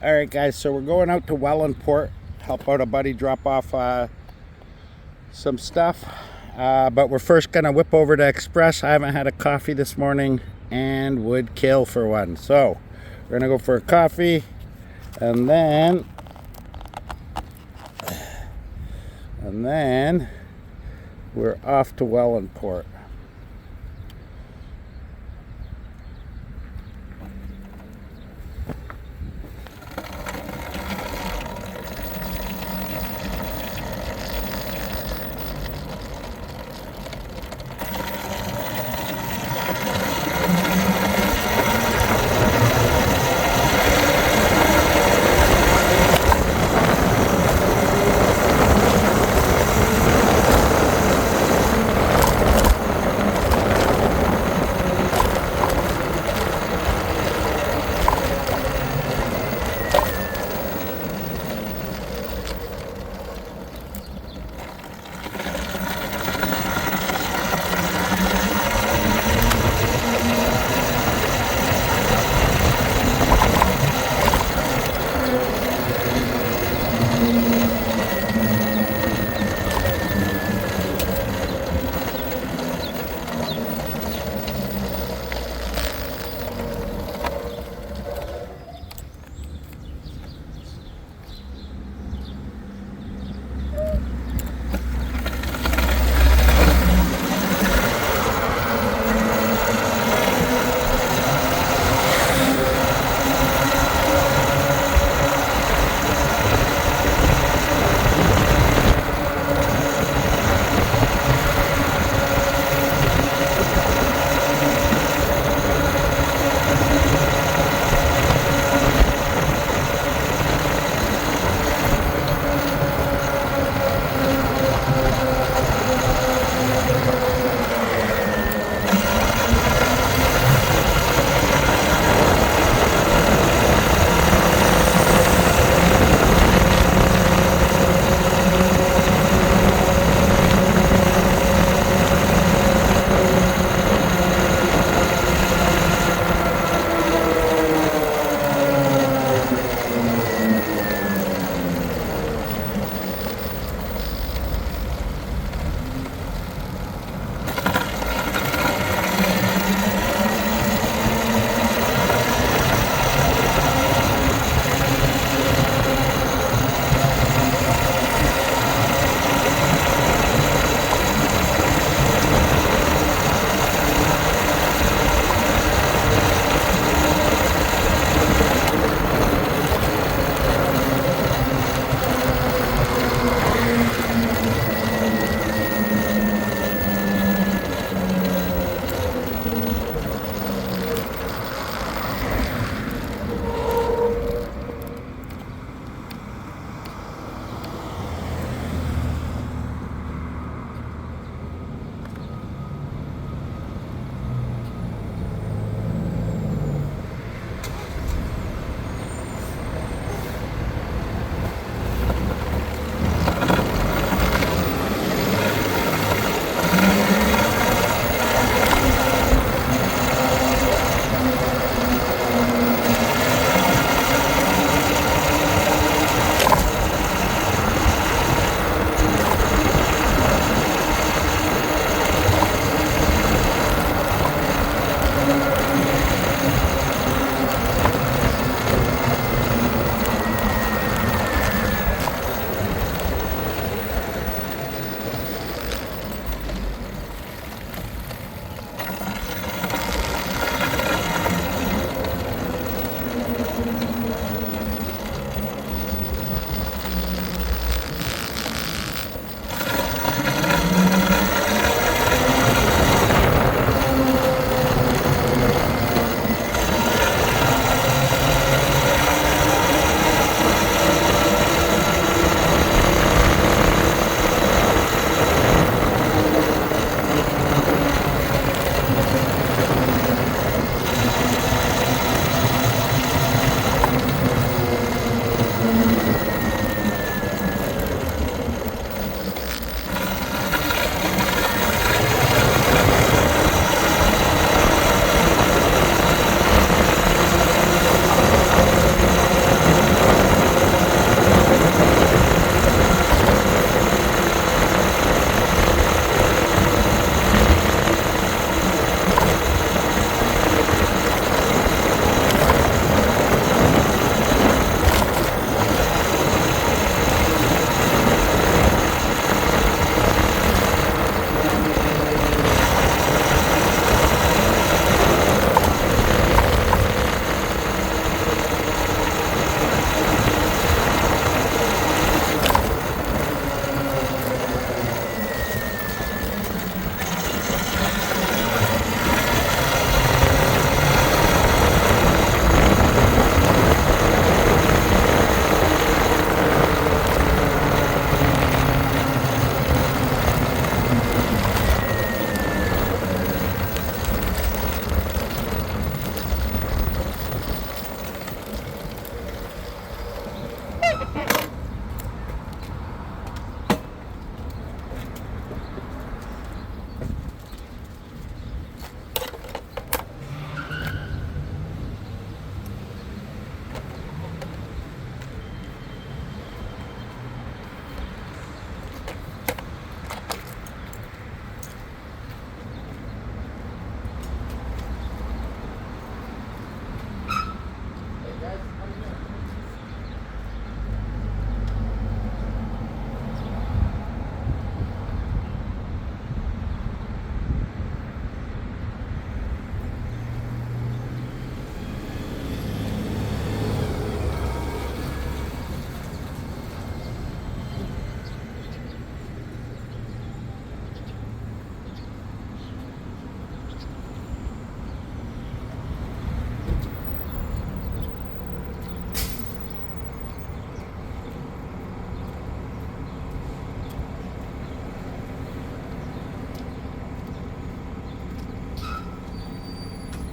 Alright guys, so we're going out to Wellandport, help out a buddy drop off some stuff, but we're first gonna whip over to Express. I haven't had a coffee this morning and would kill for one, so we're gonna go for a coffee and then we're off to Wellandport.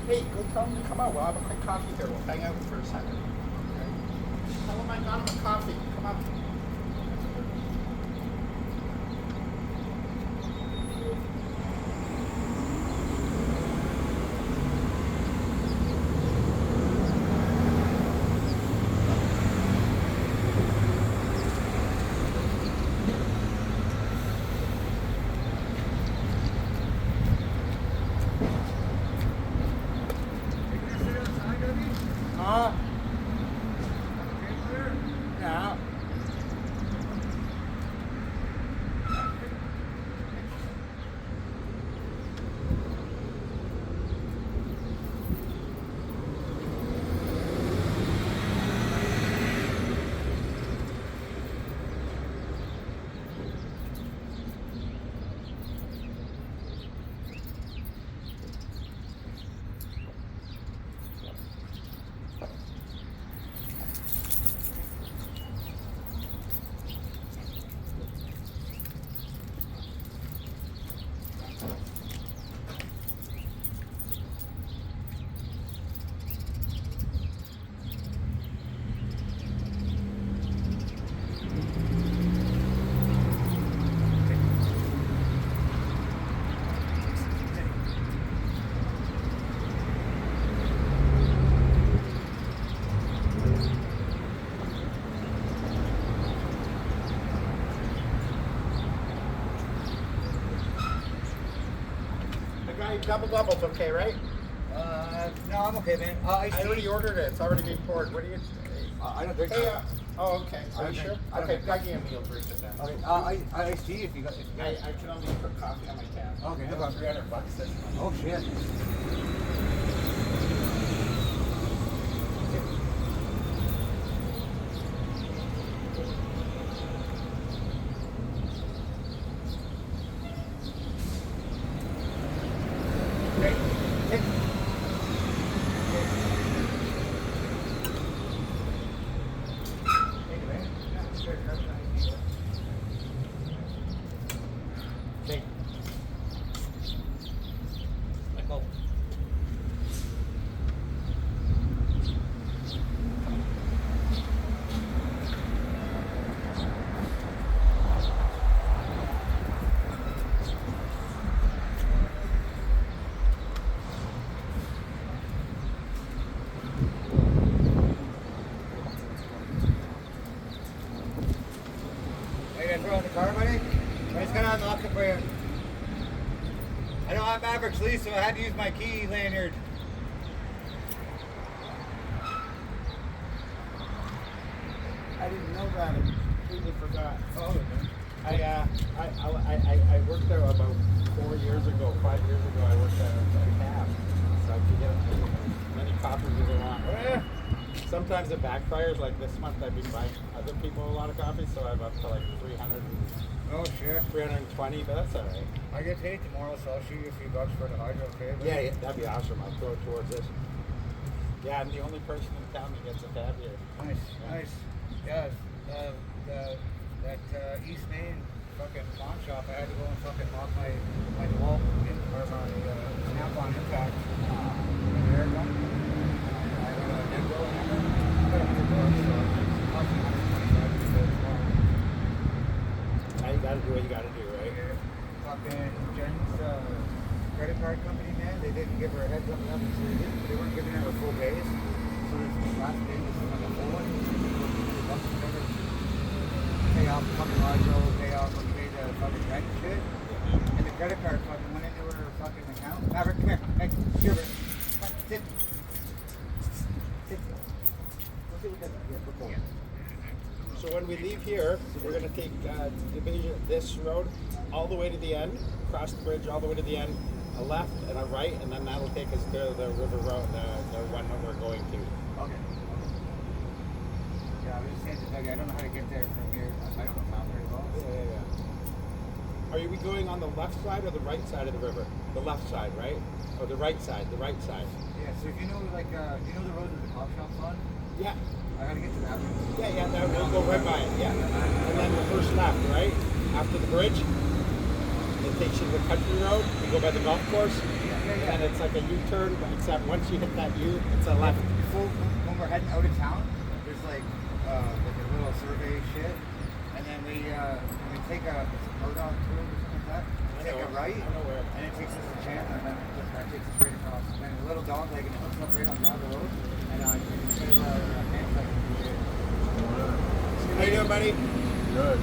Hey, go tell him to come out. We'll have a quick coffee here. We'll hang out for a second. Okay? Tell him I got him a coffee. Come on. Yeah. Double-double's okay, right? No, I'm okay, man. I already ordered it. It's already been poured. What do you... I don't drink Hey, that. oh, okay. Are you Okay. sure? I don't Okay, think- Dougie and me will drink it then. Okay, I see if you got. I can only put coffee on my tab. Okay, no problem. $300 this month. Oh shit. Great. Thank you, man. Yeah, sure. Okay. Like, oh. Are you gonna throw in the car, buddy? I just gotta unlock it for you. I don't have Maverick's lease, so I had to use my key lanyard. I didn't know that. I completely forgot. Oh, okay. I worked there about 4 years ago, 5 years ago. I worked there at a cab. So I could get as many copies as I want. Yeah. Sometimes it backfires. Like this month, I've been buying other people a lot of coffee, so I'm up to like 300, Oh, sure. 320, but that's all right. I get paid tomorrow, so I'll shoot you a few bucks for the hydro, okay? buddy? Yeah, that'd be awesome. I'll throw it towards this. Yeah, I'm the only person in town that gets a tab here. Nice, nice. Yeah, that East Main fucking pawn shop, I had to go and fucking lock my DeWalt in, or my Snap-on impact. There you go. I got a Denver hammer. I got a $100, so it cost me $125. you got to do, right? Fucking Jen's credit card company, man, they didn't give her a heads up enough, so they weren't giving her full pays. So this last day, this is like a full one. Pay off the fucking auto, pay off when you pay the fucking rent and shit. And the credit card fucking went into her fucking account. Maverick, come here. Hey, here, sit. Sit. Let's see what that is. Yeah, we're cool. So when we leave here, we're going to take this road all the way to the end, cross the bridge all the way to the end, a left and a right, and then that'll take us to the river road, the one that we're going to. Okay. Yeah, I was just saying to Doug, I don't know how to get there from here. I don't know how very well. Yeah. Are we going on the left side or the right side of the river? The left side, right? Or the right side? The right side. Yeah, so if you know, like, you know the road that the coffee shop's on? Yeah. I gotta get to that one. Yeah, we'll go right by it, yeah. And then the first left, right? After the bridge, it takes you to the country road, you go by the golf course, and it's like a U-turn, but except once you hit that U, it's a left. Before, when we're heading out of town, there's like a little survey shit, and then we take a Murdoch road or something like that, take a right, and it takes us to Chandler, and then that takes us straight across. And then a little dog leg, and it hooks up right on gravel road, and you can our hands like How you doing, buddy? Good.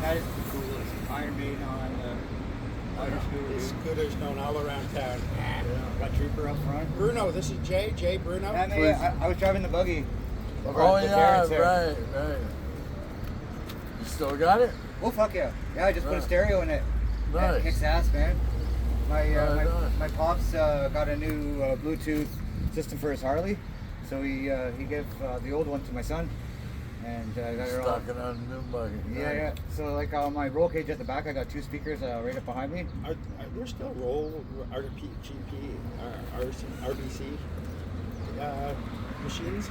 that is the coolest Iron Maiden on the Irish scooter. These scooters known all around town. Got Trooper up front. Bruno, this is Jay Bruno. Yeah, man, I was driving the buggy. over Oh at the yeah, parents there. right. You still got it? Oh fuck yeah! Yeah, I just put a Nice. stereo in it. Nice. It kicks ass, man. My Right on. my pops got a new Bluetooth system for his Harley, so he gave the old one to my son, and I got it all. Stuck it on a new buggy. Yeah. So like on my roll cage at the back, I got two speakers right up behind me. Are there still roll RPGP, RBC machines?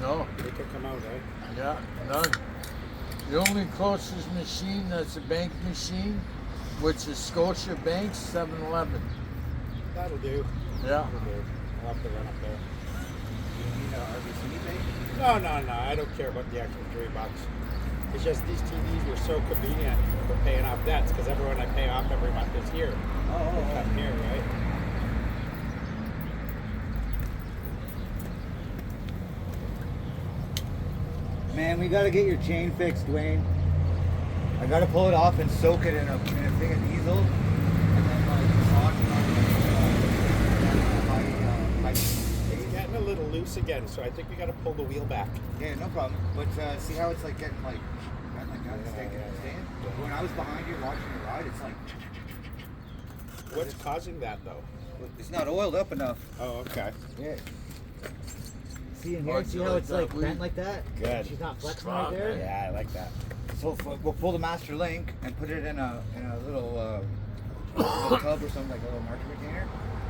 No. They took them out, eh? Yeah, none. The only closest machine that's a bank machine, which is Scotia Bank's 7-Eleven. That'll do. Yeah. That'll do. I'll have to run up there. You need a RBC thing? No. I don't care about the extra $3. It's just these TVs were so convenient for paying off debts because everyone I pay off every month is here. Oh. Come here, right? Man, we gotta get your chain fixed, Dwayne. I gotta pull it off and soak it in a thing of diesel, and then like massage it on It's getting a little loose again, so I think we got to pull the wheel back. Yeah, no problem. But see how it's like getting like that, staying. When I was behind you watching you ride, it's like What's causing that though? it's not oiled up enough. Oh, okay. Yeah. See in Oh, here, it's see how like it's that like weed. bent like that? Good. She's not flexing Strong, right there. Yeah, I like that. So we'll pull the master link and put it in a little tub or something, like a little market container,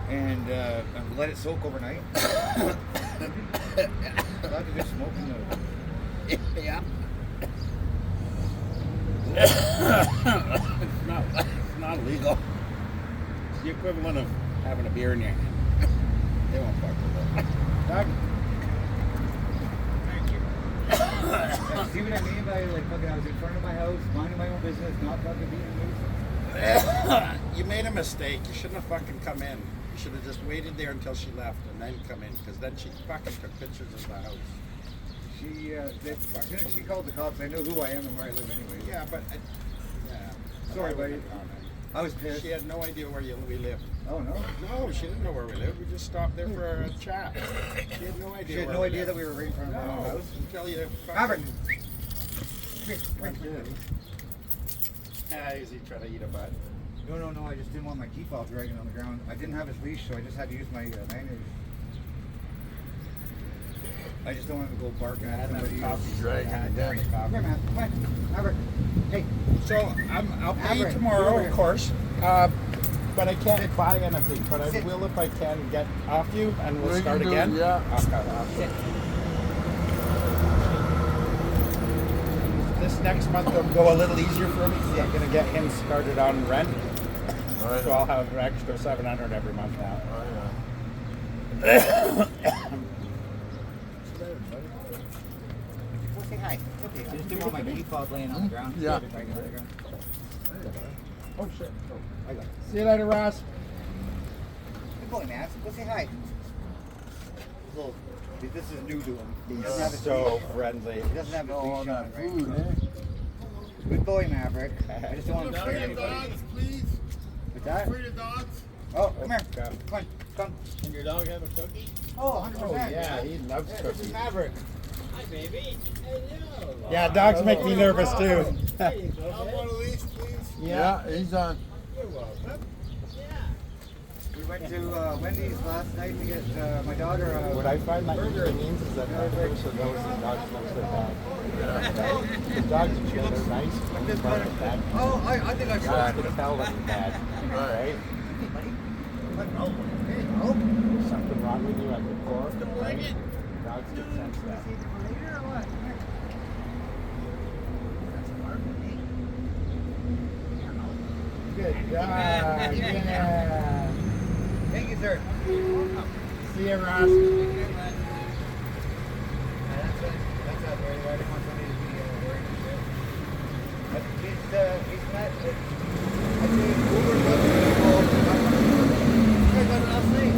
and let it soak overnight. Glad you're smoking the. Yeah. it's not illegal. It's the equivalent of having a beer in your hand. They won't fuck with it. Doug? Thank you. See what I mean by like fucking? I was in front of my house, minding my own business, not fucking being a nuisance. You made a mistake. You shouldn't have fucking come in. You should have just waited there until she left and then come in, because then she fucking took pictures of the house. As soon as she called the cops, I knew who I am and where I live anyway. Yeah, but Sorry, buddy. I was pissed. She had no idea where we lived. Oh no. No, she didn't know where we lived. We just stopped there for a chat. She had no idea. She had where no we idea lived. that we were right in front of my own No, house. until you Maverick. fucking. Is he trying to eat a butt? No. I just didn't want my key fob dragging on the ground. I didn't have his leash, so I just had to use my manual. I just don't want to go barking at somebody. Dragging it down. Come here, man. Come on. Maverick. Hey. So I'll pay you Maverick, tomorrow, over of here. course. But I can't buy anything. But I Sit. will if I can get off you, and we'll We start can do again. it, yeah. I'll start off. Sit. This next month will go a little easier for me. I'm going to get him started on rent, Right. so I'll have an extra $700 every month now. Oh, yeah. Go say hi. Okay, I just didn't want my default laying on the ground. Yeah. Right on the ground. Oh shit. Oh, I got it. see you later, Ross. Good boy, Max. Go say hi. Little, this is new to him. He doesn't have a So leash. friendly. He doesn't have a All leash that on, food, right? eh? Good boy, Maverick. I just don't want him to scare Free the anybody. dogs, please. What's that? Free the dogs. Oh, come here. Go. Come on. Come. Can your dog have a cookie? Oh, 100%. Oh yeah, he loves Yeah, this cookies. is Maverick. Hi, baby. Hello. Yeah, dogs make me nervous too. There you go. I want a leash, please. Yeah, he's on. You're welcome. We went to Wendy's last night to get my daughter a What I find that usually means is that that person knows the dogs knows their dog. Right? The dogs, they're nice, but they're bad. Oh, I think I Dogs saw it. can tell when you're bad, right? Hey, buddy. Oh, hey, oh. There's something wrong with you at your core, right? Dogs can sense that. Good job, yeah. Thank you, sir. See you, Ross. That's not very right. I didn't want somebody to be worried and shit. But he's met, I think, over a dozen people. I got it last night.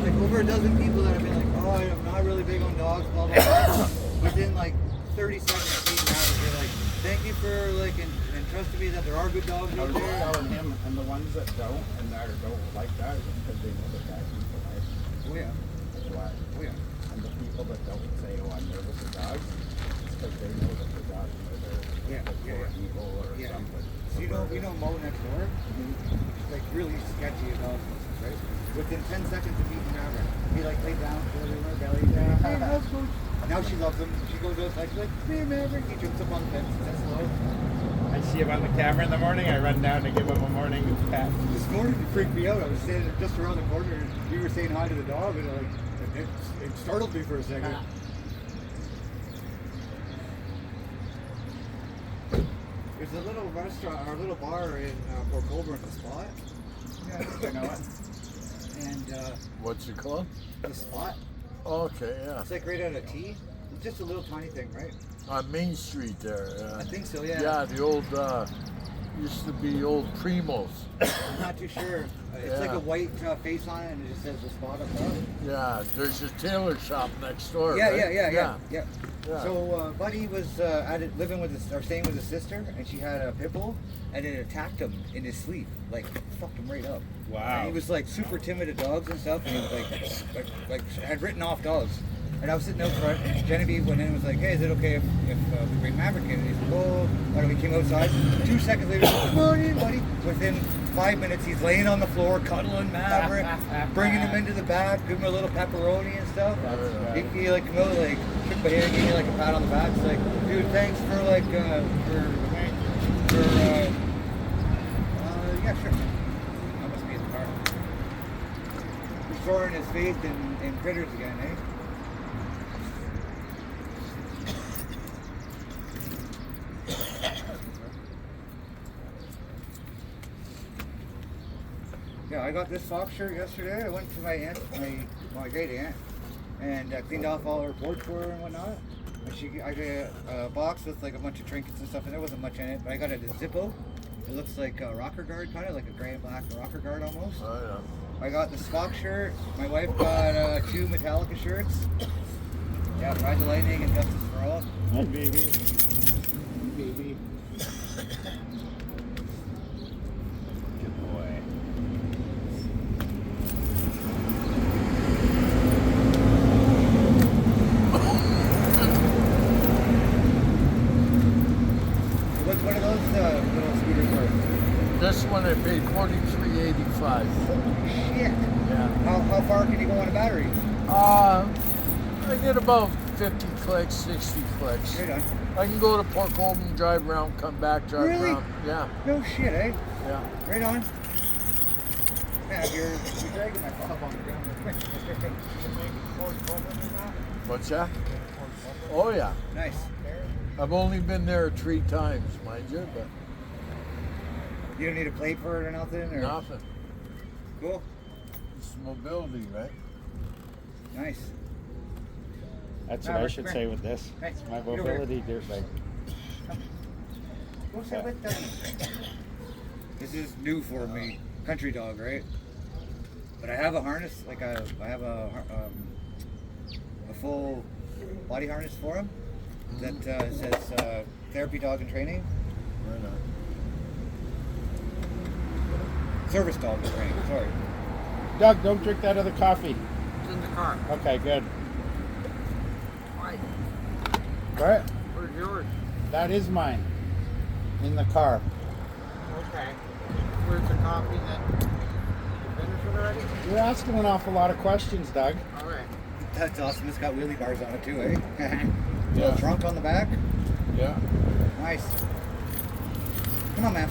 Like over a dozen people that have been like, oh, I'm not really big on dogs, blah, blah, blah. Within like 30 seconds of being out, they're like, thank you for like entrusting me that there are good dogs I out was just there. telling him, and the ones that don't and that don't like dogs, it's because they know the guys in for life. Oh yeah, That's why. oh yeah. And the people that don't say, oh, I'm nervous of dogs, it's because they know that the dogs are there for evil or Yeah. something. So you know Mo next door? He's like really sketchy about this, right? Within 10 seconds of meeting Maverick, he like laid down, belly down. Hey, how's it going? Now she loves him. She goes outside, she's like, hey Maverick. He jumps up on the fence, says hello. I see him on the camera in the morning, I run down to give him a morning pat. This morning it freaked me out. I was standing just around the corner and we were saying hi to the dog and like, it startled me for a second. There's a little restaurant or a little bar in Port Colborne, The Spot. Yeah, I know it. And What's it called? The Spot. Okay, yeah. It's like right out of tea. It's just a little tiny thing, right? On Main Street there. I think so, yeah. Yeah, the old, used to be old Primos. I'm not too sure. It's like Yeah. a white face on it and it just says The Spot up top. Yeah, there's a tailor shop next door. Yeah, right? yeah. Yeah. So Buddy was living with or staying with his sister, and she had a pit bull, and it attacked him in his sleep, like fucked him right up. Wow. And he was like super timid of dogs and stuff, and he was like had written off dogs. And I was sitting out front, and Genevieve went in and was like, "Hey, is it okay if we bring Maverick in?" And he's like, "Oh," and we came outside. 2 seconds later, "Come on in, buddy." Within 5 minutes, he's laying on the floor, cuddling Maverick, bringing him into the back, giving him a little pepperoni and stuff. He like come out, like shook my hand, gave me like a pat on the back. It's like, dude, thanks for like yeah, sure. That must be in the car. Restoring his faith in critters again, eh? Yeah, I got this fox shirt yesterday. I went to my aunt, my great aunt, and cleaned off all her porch for her and whatnot. And I got a box with like a bunch of trinkets and stuff, and there wasn't much in it. But I got a Zippo. It looks like a rocker guard, kind of like a gray and black rocker guard almost. Oh, I got this fox shirt. My wife got 2 Metallica shirts. Yeah, Ride the Lightning and Justice for All. Hi, baby. Baby. Good boy. What's one of those little scooters worth? This one I paid $43.85. Holy shit! Yeah. How far can you go on a battery? I get about 50 clicks, 60 clicks. Right on. I can go to Port Colborne, drive around, come back, drive Really? around. Yeah, No shit, eh? yeah. Right on. Yeah, you're dragging my fob on the ground. What's that? Oh yeah. Nice. I've only been there 3 times, mind you, but You don't need a plate for it or nothing? Or? nothing. Cool. It's mobility, right? Nice. That's No, what I we're- should we're- say with this. Hey, It's my get over here. mobility dirt bike. Go sit with them. This is new for me. Country dog, right? But I have a harness, I have a full body harness for him that says therapy dog in training. Right on. Service dog in training, sorry. Doug, don't drink that other coffee. It's in the car. Okay, good. Why? What? Where's yours? That is mine. In the car. Okay. Where's the coffee then? You finished it already? You're asking an awful lot of questions, Doug. All right. That's awesome. It's got wheelie bars on it too, eh? Yeah. Little trunk on the back. Yeah. Nice. Come on, man.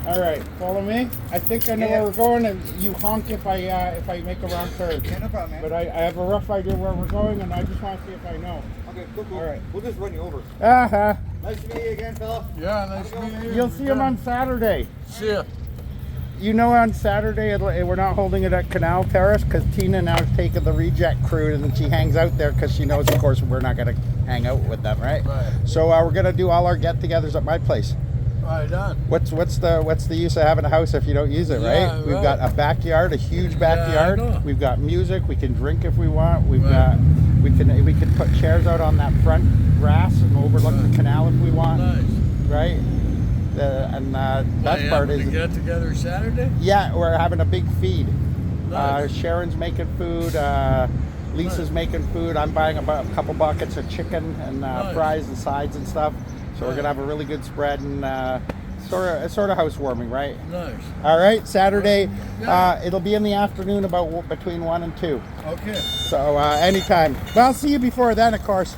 All right, follow me. I think I know Yeah. where we're going, and you honk if I make a wrong turn. Yeah, no problem, man. But I have a rough idea where we're going, and I just want to see if I know. Okay, cool. All right. We'll just run you over. Uh-huh. Nice to meet you again, fella. Yeah, nice to meet you. You'll see him on Saturday. See ya. You know, on Saturday we're not holding it at Canal Terrace because Tina now has taken the reject crew, and then she hangs out there because she knows, of course, we're not going to hang out with them, right? Right. So we're going to do all our get-togethers at my place. Right on. What's the use of having a house if you don't use it, right? Yeah, We've right. got a backyard, a huge backyard. I know. We've got music. We can drink if we want. We've Right. got we can put chairs out on that front grass and overlook the canal if we want, Nice. right? That part is to get together Saturday? yeah. We're having a big feed. Nice. Sharon's making food. Lisa's Nice. making food. I'm buying a couple buckets of chicken and Nice. fries and sides and stuff. So we're gonna have a really good spread and sort of housewarming, right? Nice. All right, Saturday. Yeah. It'll be in the afternoon, about between 1 and 2. Okay. So anytime. But I'll see you before then, of course.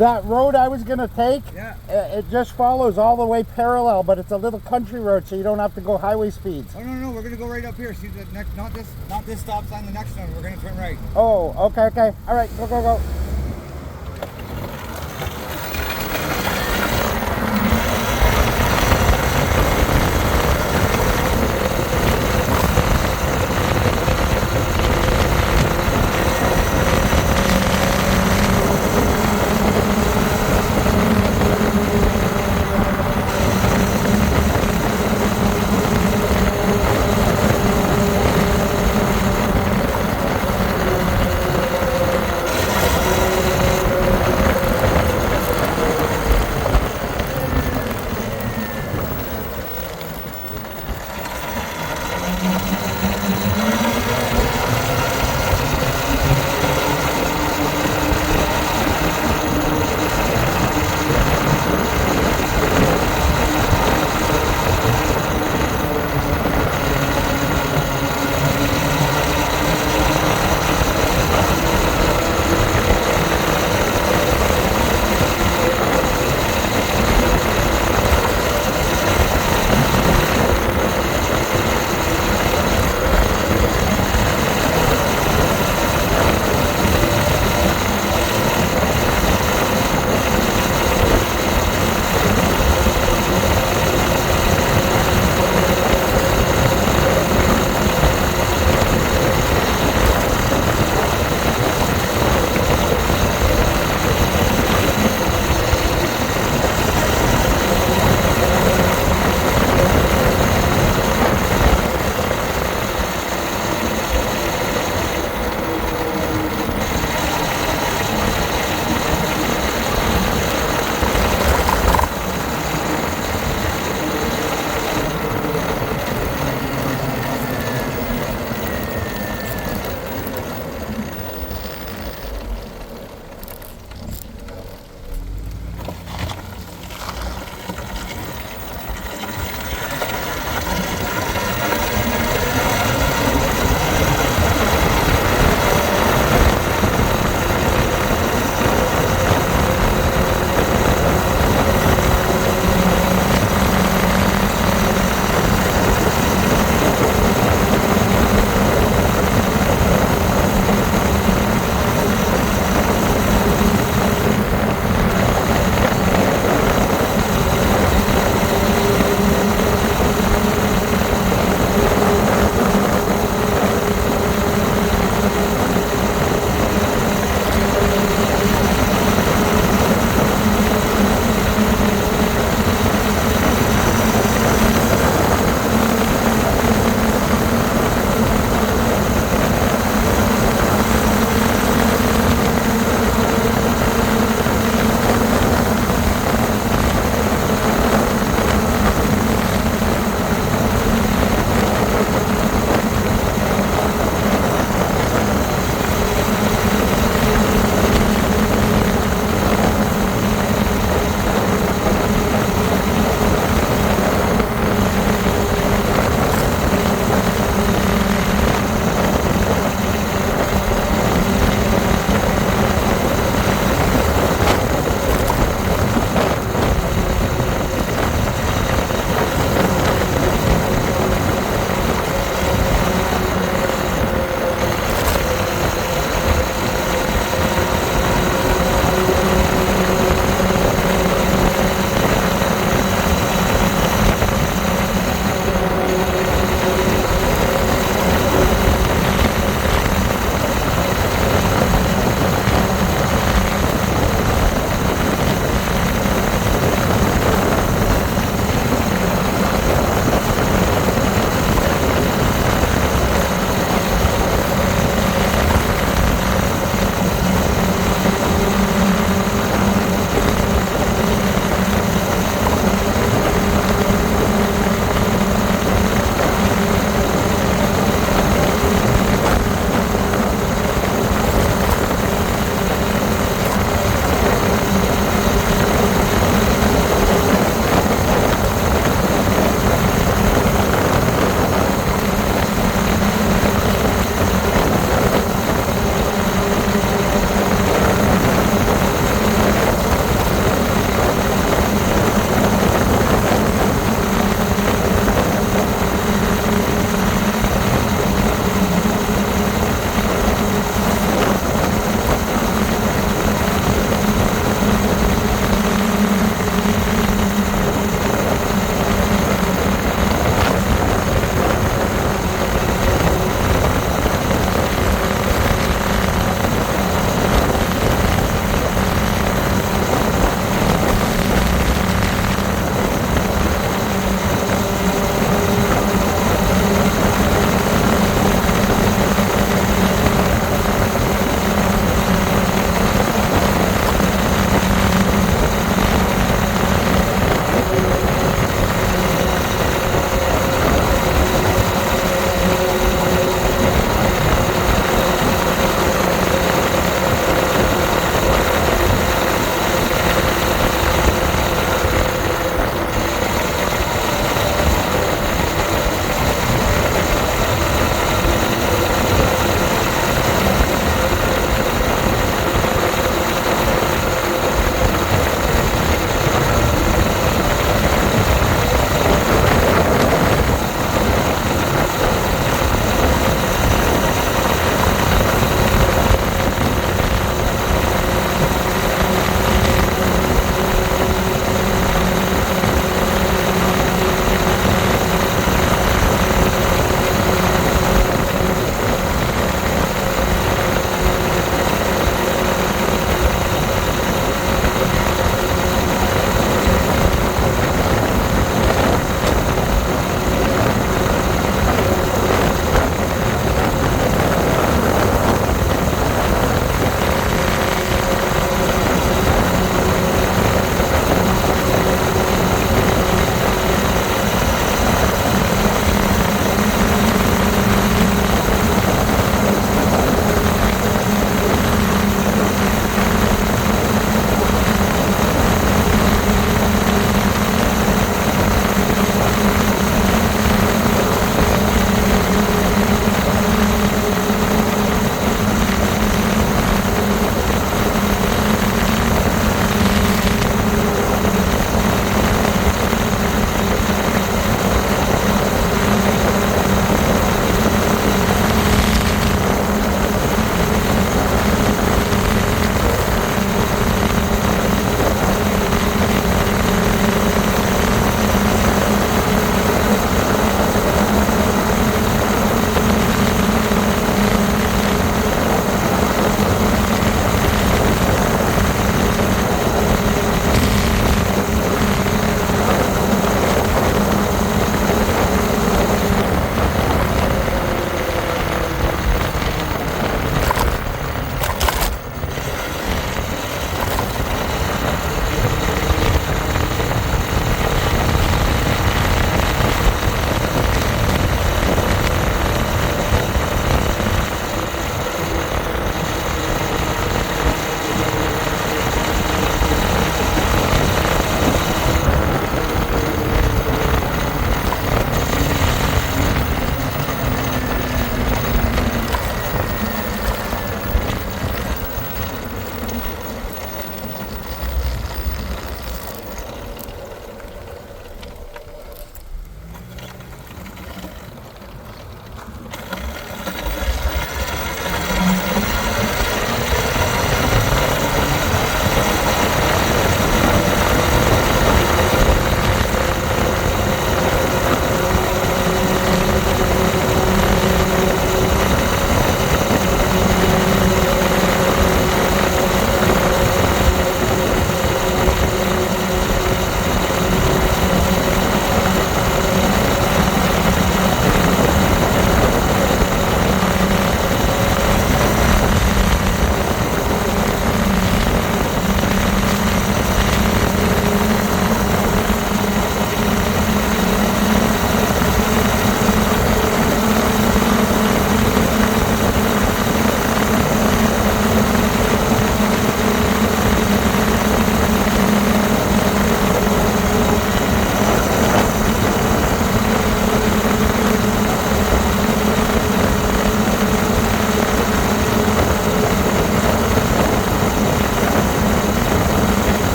That road I was gonna take, Yeah. it just follows all the way parallel, but it's a little country road, so you don't have to go highway speeds. Oh no, we're gonna go right up here. See the next, not this stop sign. The next one. We're gonna turn right. Oh, okay. All right, go.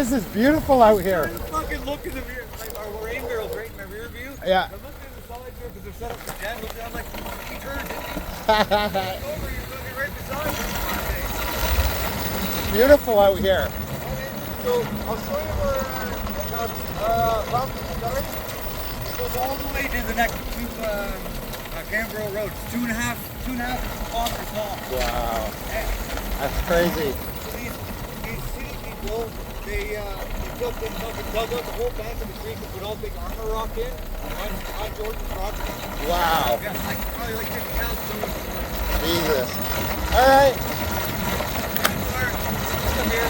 This is beautiful out here. I fucking look in the mirror. Like our rain barrel's right in my rear view. Yeah. I looked in the side view because they're set up for Jen. Looked down like, he turned it. Over, you're looking right beside me. Beautiful out here. So I'll show you where Fountain starts. It goes all the way to the next two Canberra Road. It's 2.5 kilometers long. Wow. And That's crazy. so these city people, they took and fucking dug out the whole bank of the creek and put all big armor rock in on Jordan's property. Wow. Yeah, like probably like 50 houses. Jesus. All right. Come here.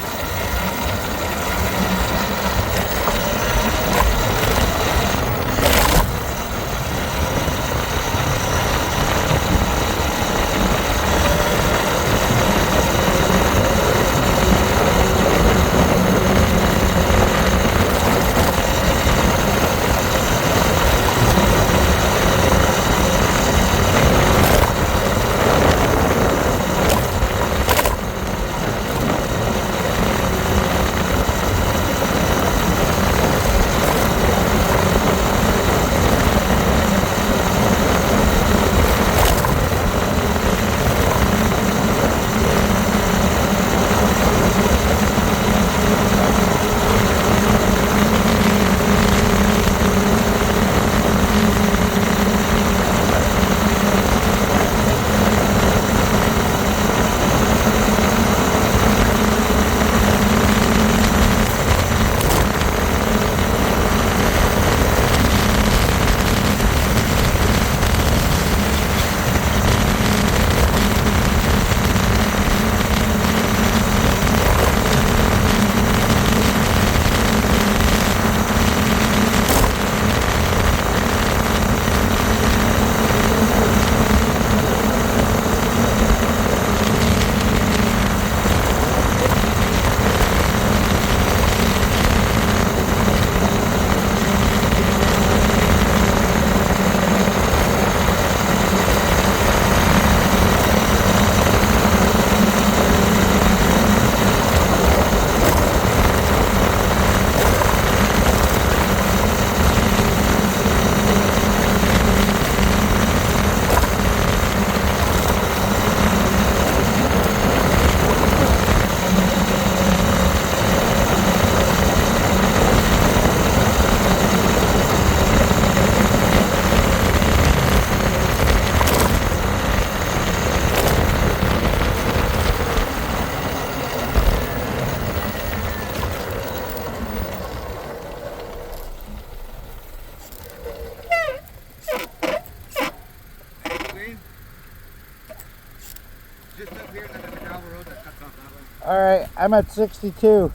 Just up here, and then there's a gravel road that cuts off that way. All right. I'm at 62. Alright.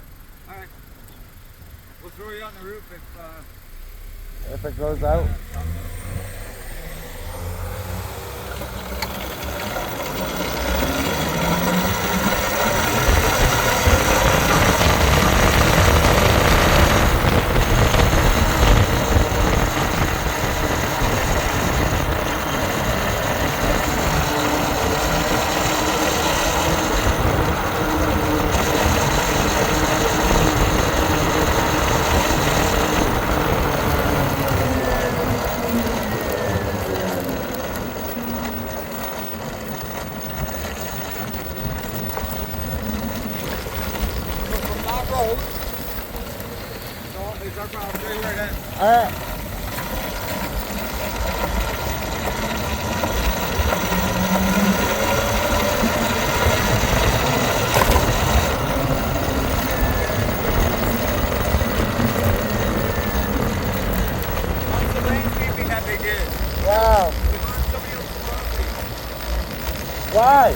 We'll throw you on the roof If it goes out. All right. That's the landscaping that they did. Wow. It's on somebody else's property. Why?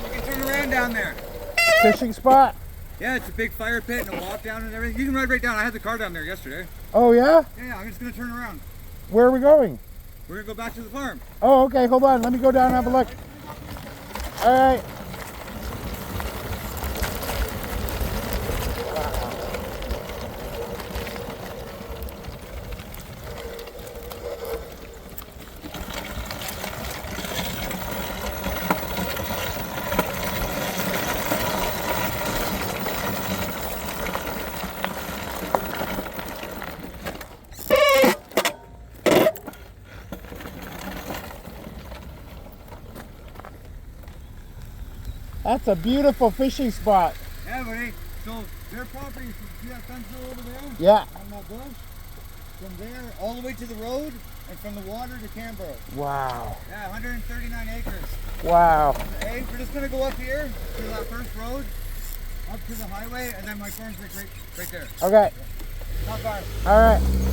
You can turn around down there. Fishing spot? Yeah, it's a big fire pit and a walk down and everything. You can ride right down. I had the car down there yesterday. Oh yeah? Yeah, I'm just gonna turn around. Where are we going? We're gonna go back to the farm. Oh, okay, hold on. Let me go down and have a look. All right. That's a beautiful fishing spot. Yeah, buddy. So their property, see that fence row over there? Yeah. On that bush? From there all the way to the road and from the water to Canberra. Wow. Yeah, 139 acres. Wow. Hey, we're just gonna go up here to that first road, up to the highway, and then my farm's like right there. Okay. Not far. All right.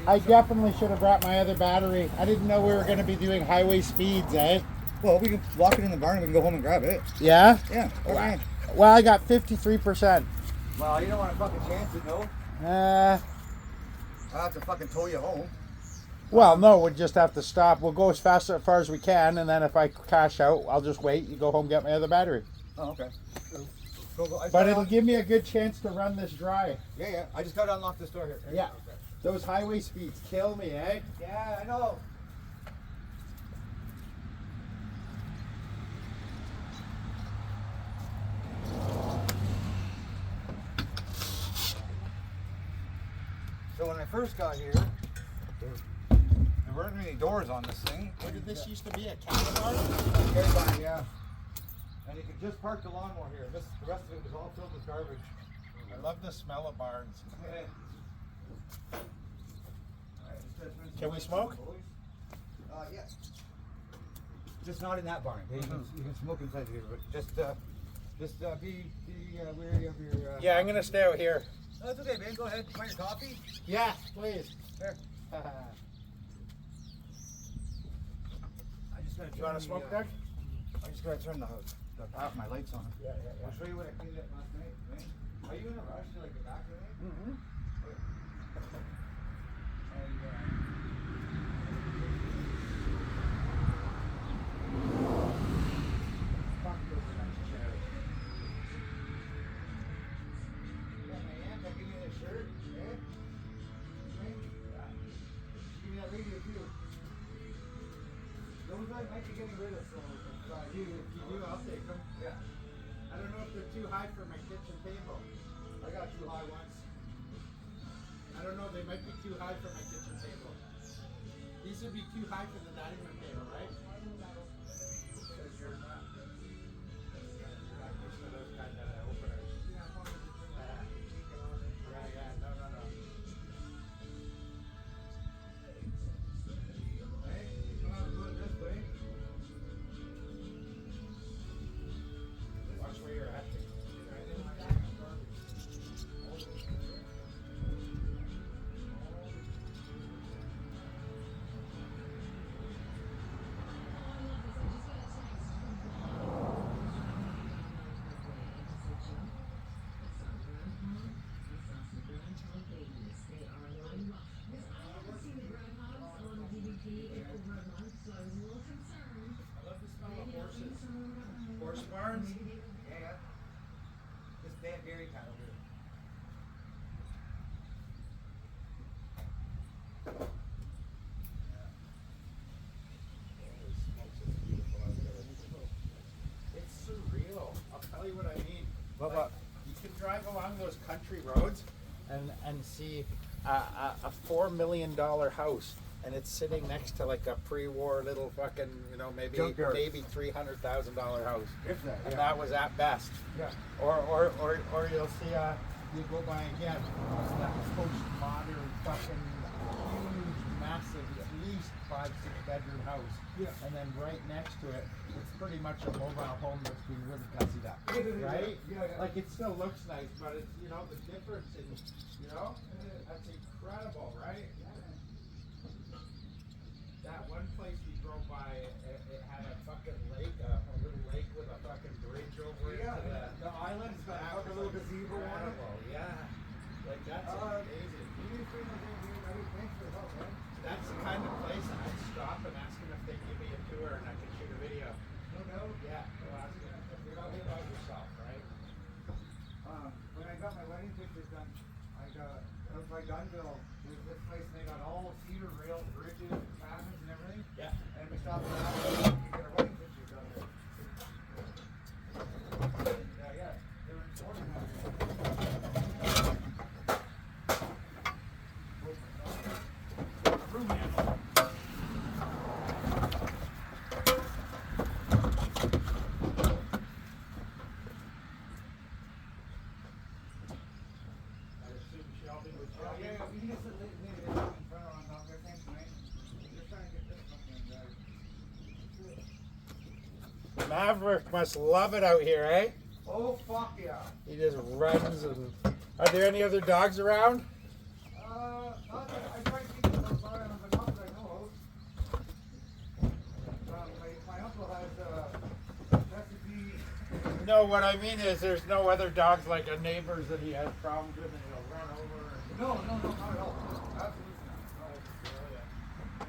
I definitely should have brought my other battery. I didn't know we were going to be doing highway speeds, eh? Well, we can lock it in the barn and we can go home and grab it. Yeah? Yeah. Okay. Well, I got 53%. Well, you don't want to fucking chance it, no? Uh, I'll have to fucking tow you home. Well, no, we'll just have to stop. We'll go as far as we can, and then if I crash out, I'll just wait. You go home, get my other battery. Oh, okay. Go. I just But gotta it'll un- give me a good chance to run this dry. Yeah. I just gotta unlock this door here. Yeah. Okay. Those highway speeds kill me, eh? Yeah, I know. So when I first got here, there weren't any doors on this thing. Where did this used to be? A cattle barn? Okay, fine, yeah. And you could just park the lawnmower here. The rest of it was all filled with garbage. I love the smell of barns. Yeah. Can we smoke? Yeah. Just not in that barn. Okay? You can smoke inside here, but just be wary of your. Yeah, I'm gonna stay out here. No, that's okay, man. Go ahead. Find your coffee. Yeah, please. There. I just gotta. You want to smoke, Doug? I just gotta turn my lights on. Yeah. I'll show you what I cleaned up last night. Right? Are you in a rush to like get back tonight? Mm-hmm. Those I might be getting rid of, so if you do, I'll take them. Yeah. I don't know if they're too high for my kitchen table. I got too high once. I don't know, they might be too high for my kitchen table. These would be too high for the dining room table, right? Because you're not used to those kind of openers. Yeah, no. Hey, come out and do it this way. Watch where you're at. I love the smell of horses. Horse barns. Yeah. This bad dairy cattle here. It's surreal. I'll tell you what I mean. What? You can drive along those country roads and see a $4 million house, and it's sitting next to like a pre-war little fucking, maybe Junkyard. $300,000 house. If that, And yeah. that was at best. Yeah. Or you'll see you go by again, what's that post-modern fucking huge, massive, at least 5-6 bedroom house. Yeah. And then right next to it, it's pretty much a mobile home that's been really gussied up, right? Yeah. Like it still looks nice, but it's the difference in that's incredible, right? That one place we drove by, it had a fucking lake, a little lake with a fucking bridge over it. Yeah, to the island's got that like a was little gazebo on it. incredible, yeah. Like that's amazing. Thanks for the help, man. That's the kind of place I'd stop and ask them if they'd give me a tour and I could shoot a video. No doubt. Yeah, go ask them. If you're not about yourself, right? When I got my wedding pictures done, I got out by Dunville. There's this place and they got all cedar rail bridges and cabins and everything. Yeah. And we stopped at that place and get our wedding pictures done there. Yeah. They were recording that. Room handle. I assume Shelby would Oh, tell you. yeah, we can just leave it in front of on top there. Thanks, mate. Just trying to get this fucking Maverick must love it out here, eh? Oh, fuck yeah. He just runs and... Are there any other dogs around? Not that I tried to keep it so far, but not that I know of. My uncle has recipe. No, what I mean is there's no other dogs like a neighbor's that he has problems with and he'll run over. No, not at all. Absolutely not. Oh,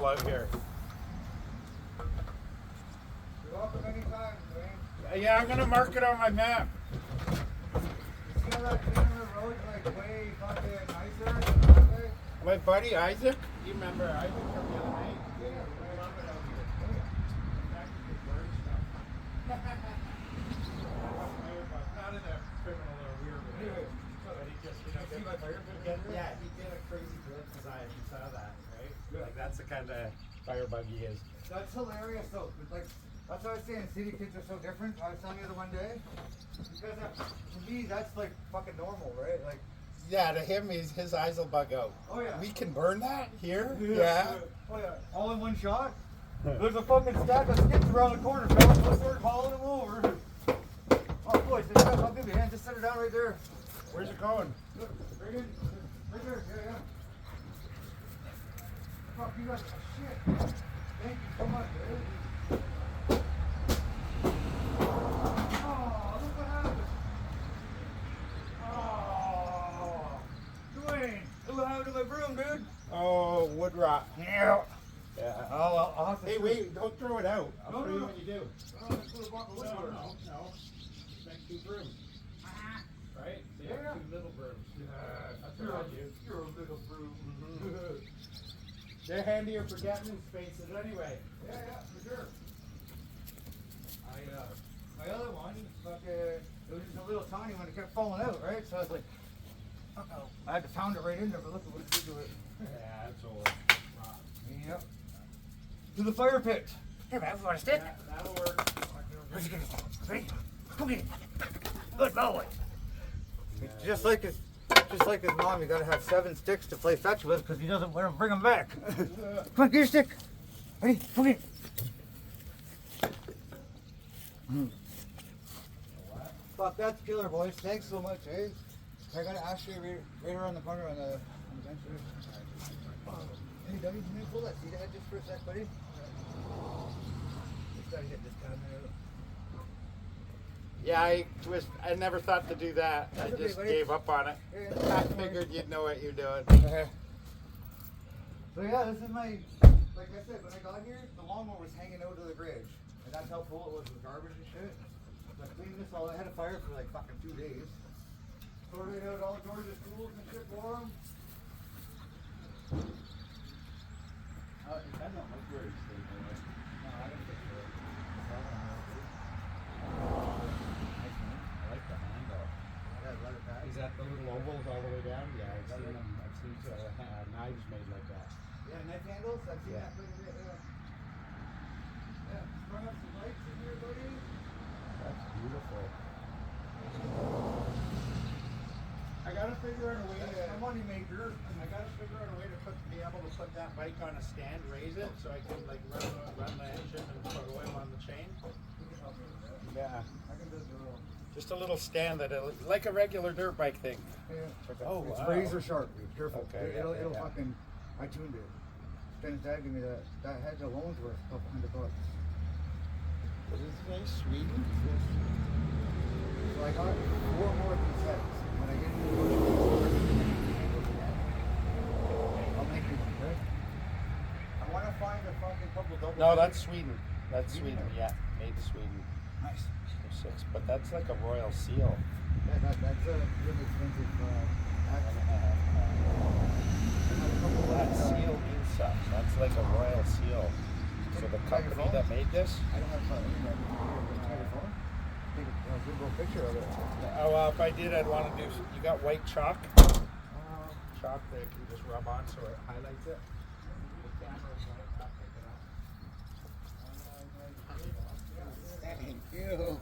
beautiful out here. You're welcome anytime, Dwayne. Yeah, I'm gonna mark it on my map. You see how that thing on the road like way fucking nicer? My buddy Isaac, you remember Isaac from the other night? Yeah. I love it out here. It's actually bird stuff. Not in a criminal or weird way. But he just, you know, You see my fire pit? yeah, he did a crazy glimpse his eye if you saw that, right? Like that's the kind of firebug he is. That's hilarious though. But like, that's what I was saying. City kids are so different. I was telling you the one day. Because to me, that's like fucking normal, right? Like, Yeah, to him, his eyes will bug out. oh yeah. We can burn that here? Oh yeah. All in one shot. There's a fucking stack of skips around the corner, fellas. Let's start hauling them over. Oh boys, I'll give you a hand. Just set it down right there. Where's it going? Look, right in. Right there. Yeah. Fuck, you got shit. Thank you so much, dude. Oh, look what happened. Oh, Dwayne, look what happened to my broom, dude. Oh, wood rot. Yeah. Yeah. Oh, I'll have to. Hey, wait, don't throw it out. I'll No, show you no. what you do. Oh, let's put a bucket of wood on it. No. Make 2 brooms. Right? So you Yeah. have 2 little brooms. That's You're what I a, do. you're a little broom. They're handier for getting in spaces anyway. Yeah, for sure. My other one, it was just a little tiny one. It kept falling out, right? So I was like, uh-oh. I had to pound it right in there, but look at what it did to it. Yeah, that's old. Yep. To the fire pit. Here, man, you want a stick? That'll work. Where'd you get it? Ready? Come get it. Good boy. Just like his mom, you gotta have 7 sticks to play fetch with because he doesn't want to bring them back. Come on, get your stick. Ready? Come get it. Fuck, that's killer, boys. Thanks so much, eh? I gotta ask you right around the corner on the bench there. Hey, Dougie, can you pull that seat ahead just for a sec, buddy? Just gotta get this cabinet out. Yeah, I never thought to do that. I That's okay, just buddy. gave up on it. Yeah. I figured you'd know what you're doing. So yeah, this is my, like I said, when I got here, the lawnmower was hanging out of the bridge. And that's how full it was with garbage and shit. I cleaned this all, I had a fire for like fucking 2 days. Sorted out all George's tools and shit for him. It doesn't look very stable. No, I didn't fix it. I like the handle. Yeah, let it back. Is that the little ovals all the way down? Yeah, I've seen them. I've seen knives made like that. Yeah, knife handles, I've seen Yeah. that quite a bit, yeah. Yeah, sprung up some lights in here, buddy. That's beautiful. I gotta figure out a way That's to. my money maker. I gotta figure out a way to be able to put that bike on a stand, raise it, so I can like run the engine and put oil on the chain. You can help me with that. Yeah. I can do the little. Just a little stand that like a regular dirt bike thing. Yeah. Oh, It's wow. razor sharp, dude. Careful. Okay, It'll yeah. fucking. I tuned it. Dennis Dad gave me that. That head alone's worth a couple $100. What is it, nice? Sweden? So I got 4 more of these heads. When I get into the I'll make you one, okay? I want to find a fucking couple double. No, that's Sweden. That's Sweden, yeah. Made in Sweden. Nice. 6, but that's like a royal seal. Yeah, that's a really expensive. That seal means something. That's like a royal seal. So the company that made this. I don't have a phone. Just have your phone. Take a Google picture of it. Oh, well, if I did, I'd want to do. You got white chalk? Chalk that you can just rub on so it highlights it. The camera's right up, pick it up. Thank you.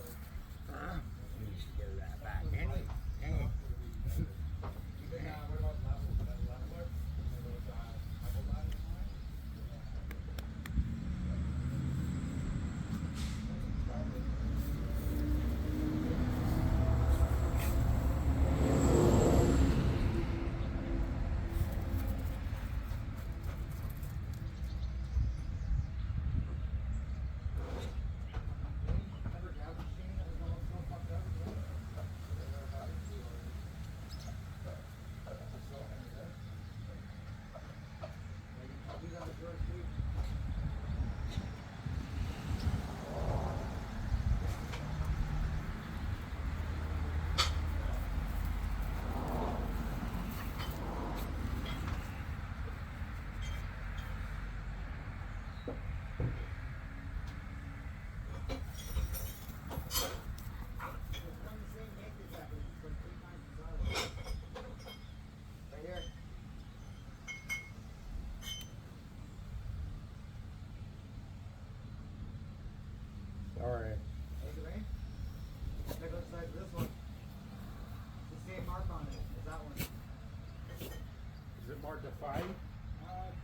fine?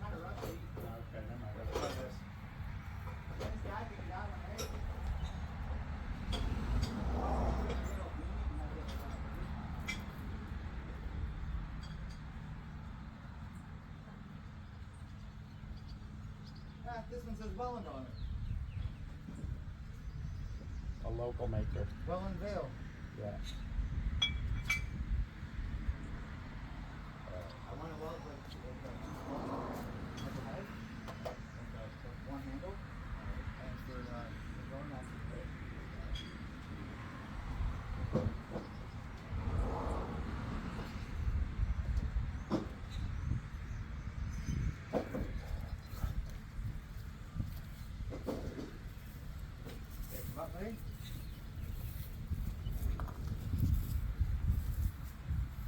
Kind of rusty. Okay, never mind. Let's try this. His dad gave me that one, right? Ah, this one says Welland on it. A local maker. Welland Vale. Yeah. I want to weld like a head, like one handle, and for going that's great. Up, buddy?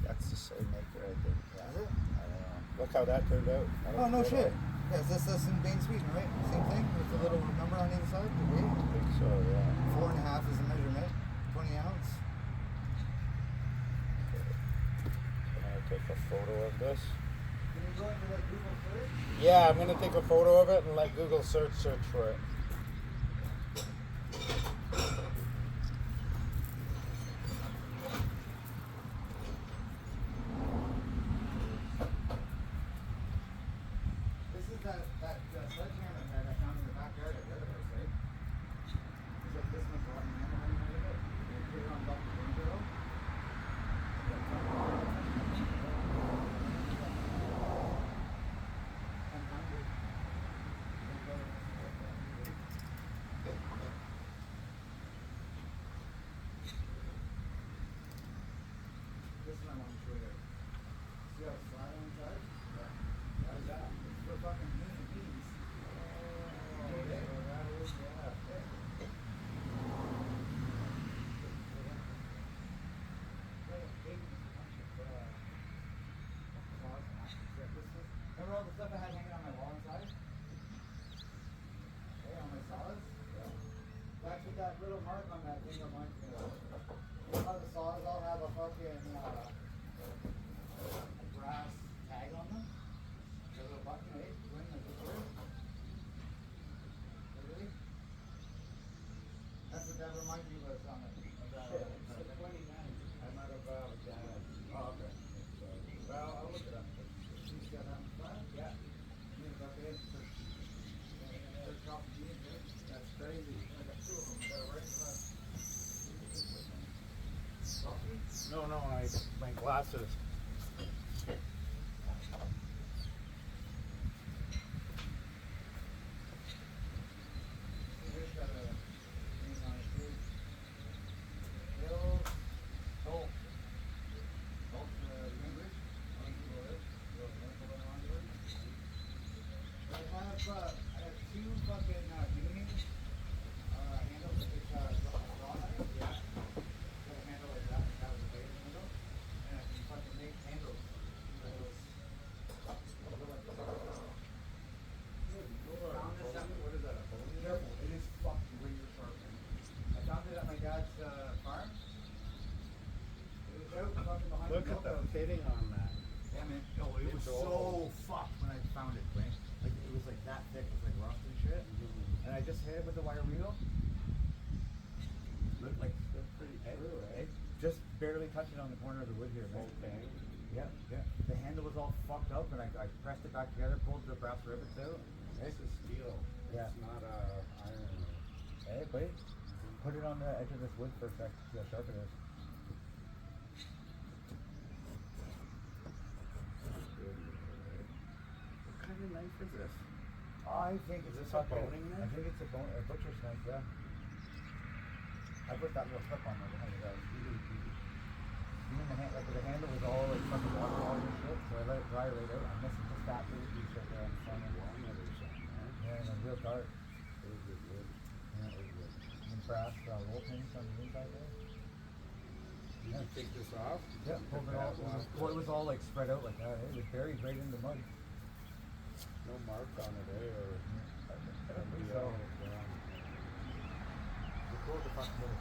That's the same maker, I think. Yeah. Is it? I don't know. Look how that turned out. I Oh, don't no know. shit. Yeah, is this in Bain, Sweden, right? Same thing with the little number on either side? The weight? I think so, yeah. 4.5 is the measurement. 20 ounce. Can I take a photo of this? Can you go into like Google search? Yeah, I'm gonna take a photo of it and let Google search for it. This is that sledgehammer that I found in the backyard at the other house, right? It's like this much long handle on the end of it. You put it on top of the window. This is what I want to show you. See how it's slide on the side? Yeah. What is that? It's for fucking human beings. Remember all the stuff I had hanging on my wall inside? Hey, on my solids? Yeah. That's what that little mark on that thing reminds me of. You know how the solids all have a fucking a brass tag on them? The little button, right? When the word? Really? That's what that reminds me of on it. It's a 29. I'm out of Oh, okay. well, I'll look it up. You got that one flat? Yeah. Okay. Third copy G, right? That's crazy. I got two of them. I got it right in the No, my glasses. Here's got a name on it too. Hill, Holt. Holt, Cambridge. I don't know where it is. I have two fucking union handles that it's drawn on it. Yeah. Got a handle like that. That was a bait handle. And I can fucking make handles. Found this up. What is that, a bone? Careful, it is fucking razor sharp. I found it at my dad's farm. It was out fucking behind Look the at the milk house. fitting on that. Yeah, man. Oh, it was It's so old. fucked when I found it, Dwayne. Like, it was like that thick with like rust and shit. And I just hit it with the wire wheel. Looked like That's pretty true, eh? it just barely touching on the corner of the wood here, man. Okay. Yeah, yeah. The handle was all fucked up, and I pressed it back together, pulled the brass rivets out. This is steel. Yeah. It's not iron. Hey, buddy, put it on the edge of this wood for a sec. See how sharp it is. What kind of knife is this? I think it's Is this a fucking- boning I knife? think it's a butcher's knife, yeah. I put that little clip on there behind the guy. Even the hand, like the handle was all like fucking waterlogged and shit, so I let it dry right out. I'm missing just that little piece right there on the front end. Walnut or something, eh? Yeah, and a real dark. Those are good. Yeah, it was good. And brass roll pins on the inside there. Did you take this off? Yeah, pulled it all. It was all like spread out like that. It was buried right in the mud. No mark on it, eh? Or I don't think so. We pulled the fucking little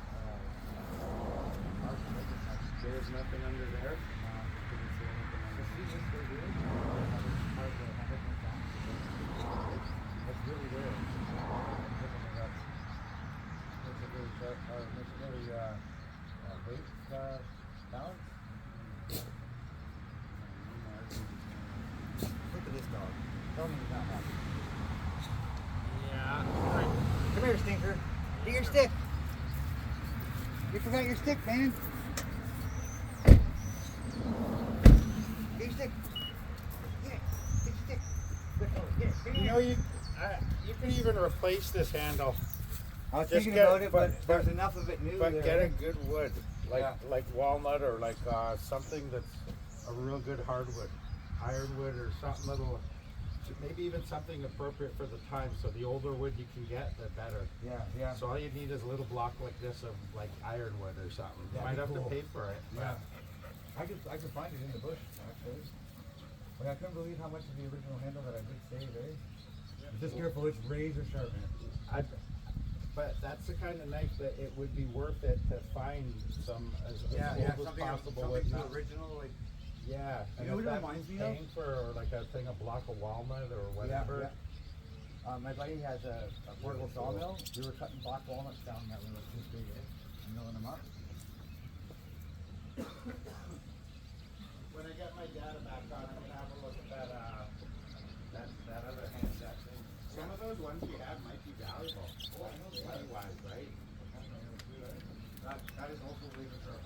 mark and everything. There's nothing under there. Didn't see anything on Just the see this right here. your stick. You forgot your stick, man. Get your stick. Get it. Get your stick. Good. Get it. Bring it You in. know, you can even replace this handle, I was just thinking get- about it, but but- there's enough of it new but there. get a good wood, like Yeah. walnut or like something that's a real good hardwood, ironwood or something little. Maybe even something appropriate for the time. So the older wood you can get, the better. Yeah, yeah. So all you need is a little block like this of like ironwood or something. You That'd might be have cool. to pay for it. Yeah. I could find it in the bush, actually. But I couldn't believe how much of the original handle that I did save, eh? Just careful, it's razor sharp, man. But that's the kind of knife that it would be worth it to find some as old as possible. something with too not- original, like Yeah, You and know if what it that reminds me paying for like a thing, a block of walnut or whatever. Yeah. My buddy has a portable sawmill. We were cutting black walnuts down that one was this big, eh? And milling them up. When I get my data back on, I'm gonna have a look at that other hand set thing. Some of those ones you have might be valuable. Money wise, right? That is also razor sharp.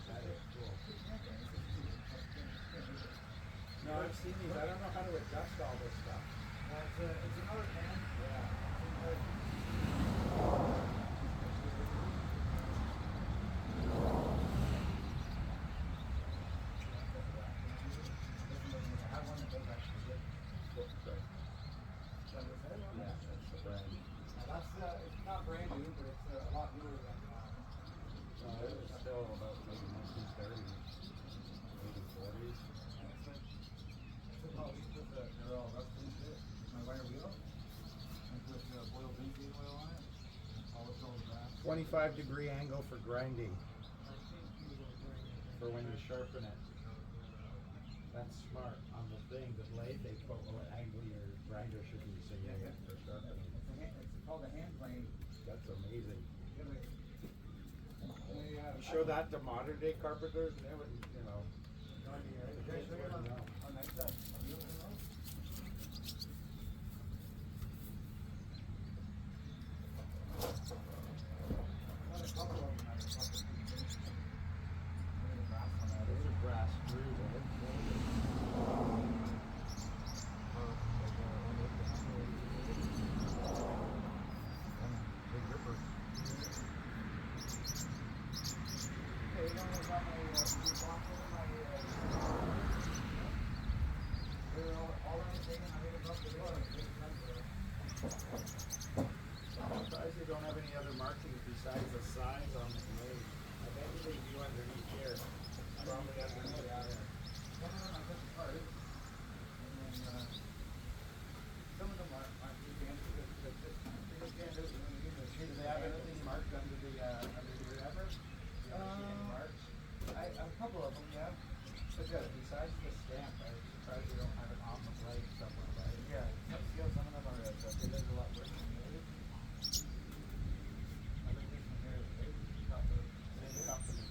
That is cool. No, I've seen these. I don't know how to adjust all this stuff. It's another hand. It's not brand new, but it's a lot newer than No, it was still about maybe 1930s, maybe 40s. they're all rusted and shit. My wire wheel. And put boiled benzene oil on it. All it's all grass. 25-degree angle for grinding, for when you sharpen it. That's smart. On the thing, the blade, they put what angle your grinder should be, so you get for sharpening. It's called a hand plane. That's amazing. They, You show that to modern day carpenters, and they would, you know. Can I show you how nice that wheel is, though? Not a couple of them have a fucking big finish. Look at the brass on that. Those are brass screws, Big ripper. Hey, you know what's on my box over my they're all everything and I made them up the door. I'm surprised they don't have any other markings besides the size on the blade. I bet you they do underneath here. Probably underneath there. Some of them I took apart. And then some of them aren't too fancy. They just can't do it. Do they have anything marked under the wrapper? You ever see any marks? A couple of them, yeah. Because besides the stamp, I'm surprised they don't have it on the blade somewhere, right? Yeah, some of them are they look a lot worse than the others. I think this one here is big. Same company.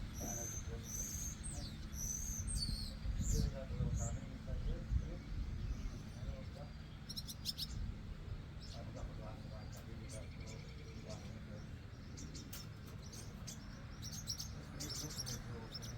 Really got the little carving inside here. See? And little stuff. I forgot my glasses on. I really got the little black in here. This is a little thing.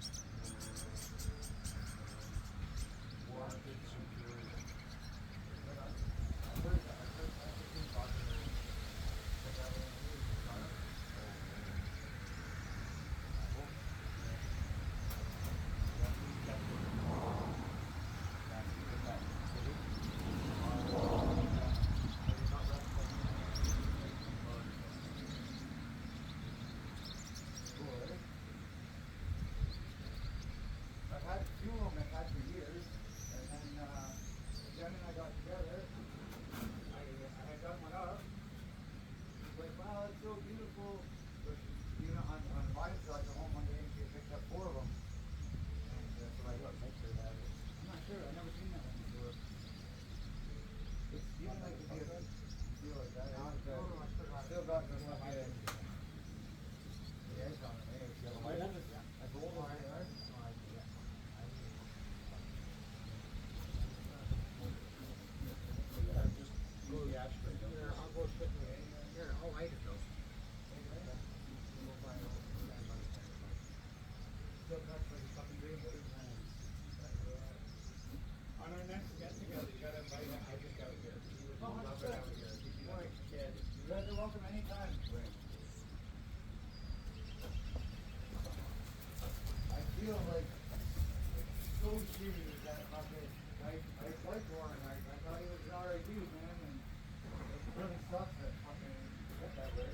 feel like so shitty that fucking I like Warren. I thought he was an alright dude, man, and it really sucks that fucking got that way.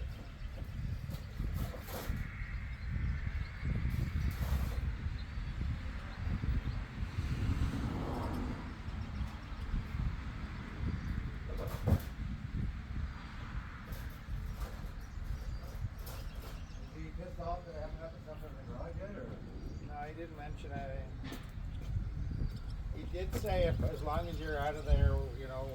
Is he pissed off that I haven't got the stuff in the garage yet, or? No, he didn't mention anything. He did say if as long as you're out of there, you know,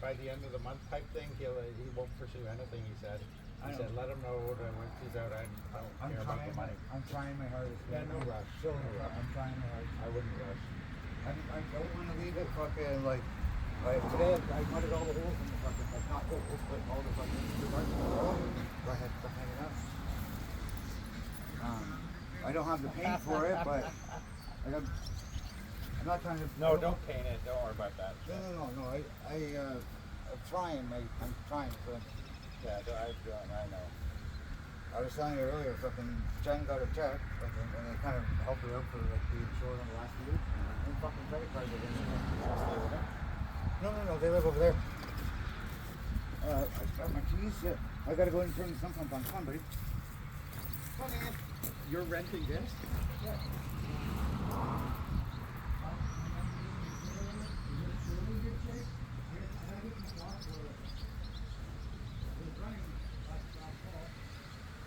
by the end of the month type thing, he won't pursue anything. He said. He I said know. let him know that once he's out, I don't care about the money. I'm trying my hardest. Yeah, man. no rush. So No rush. I'm trying my hardest. I wouldn't rush. I don't want to leave it fucking like today I mudded all the holes in the fucking like not holes but all the fucking go ahead hang it up. I don't have the paint for it, but I'm not trying to. No, don't paint it. Don't worry about that. No. I'm trying. I'm trying. So Yeah, I know. I was telling you earlier, fucking Jen got a check, fucking, and they kind of helped her out for like being short on the last few weeks. And fucking credit cards are in there. No, they live over there. I got my keys. Yeah. I gotta go and turn the sump pump on. Come on, buddy. Come on, man. You're renting this? Yeah.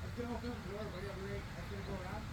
I can open the door, buddy. I'll be right. I can go around.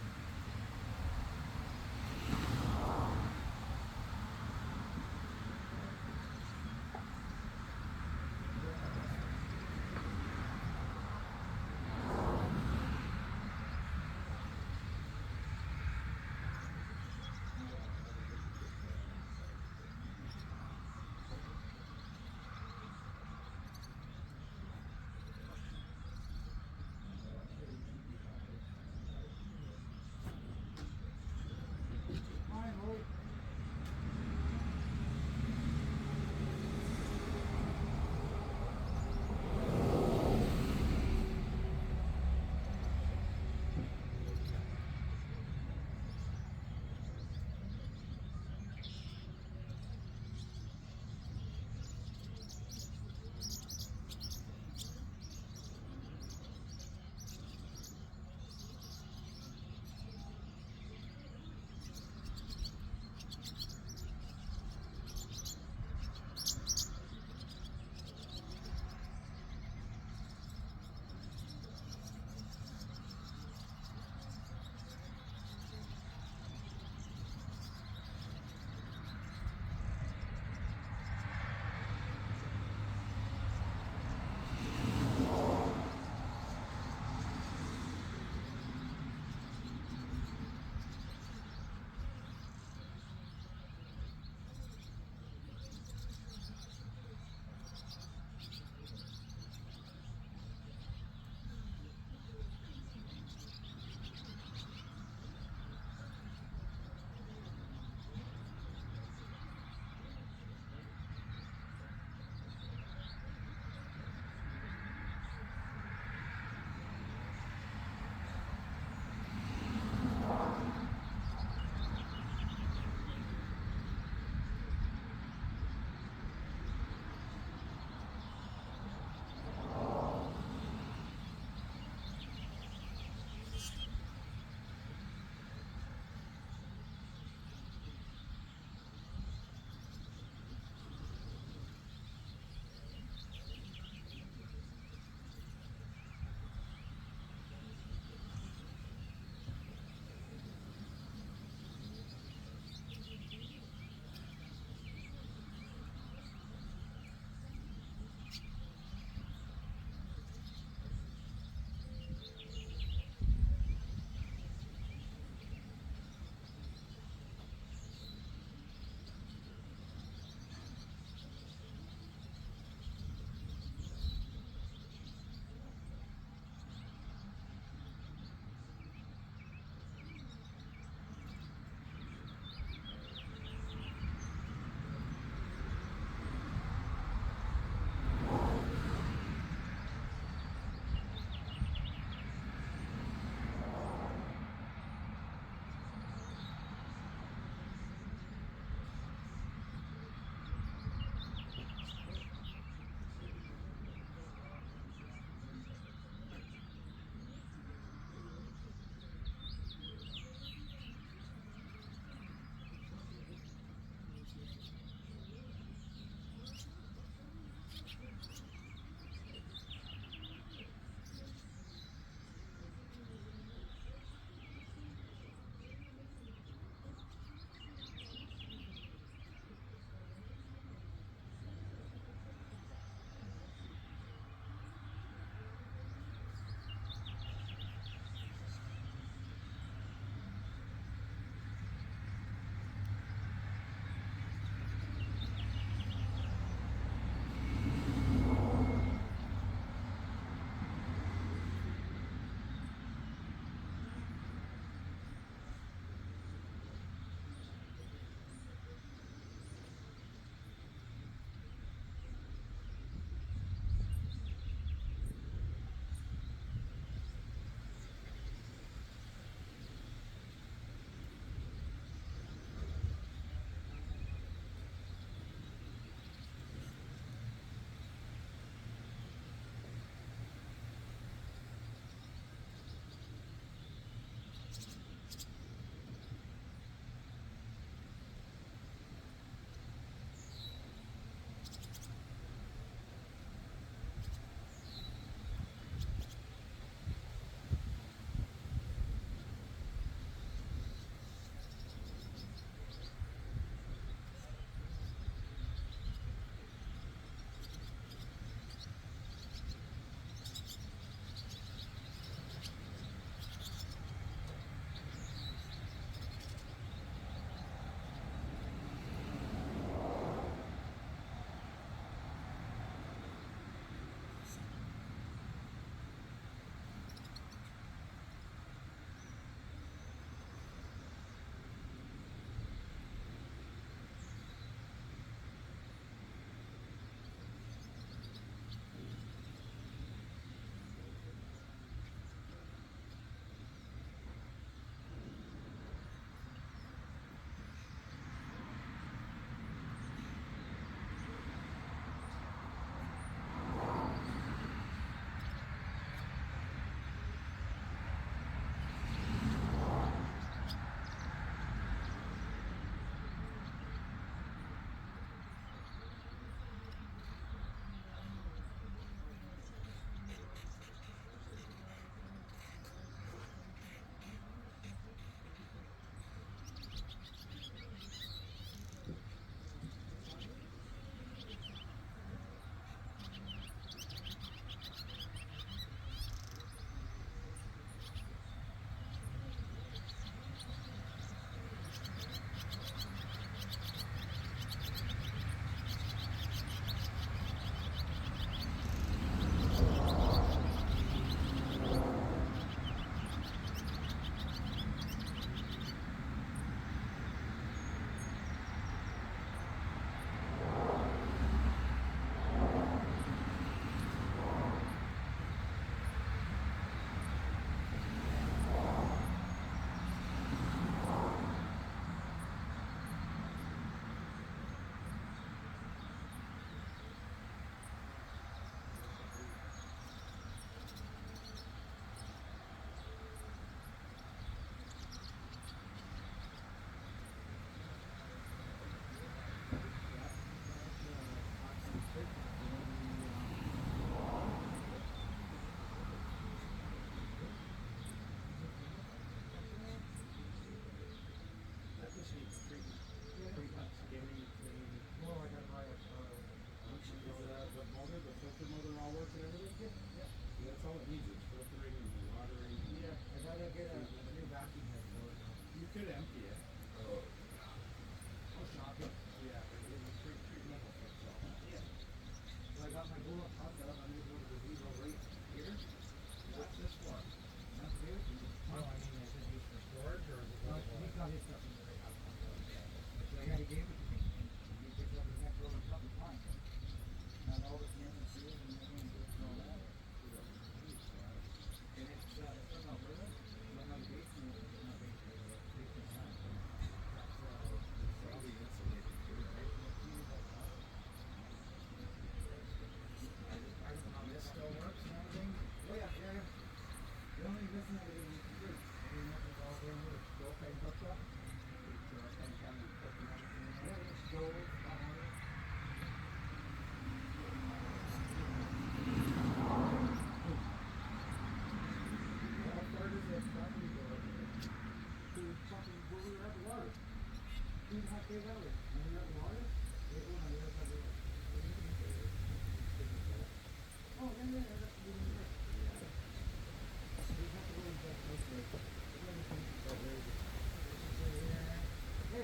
Hey,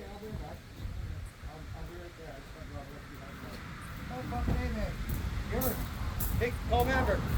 I'll be right back. I'll be right there. I just got to go right behind that. Oh, fucking A, man. Hey, call Maverick.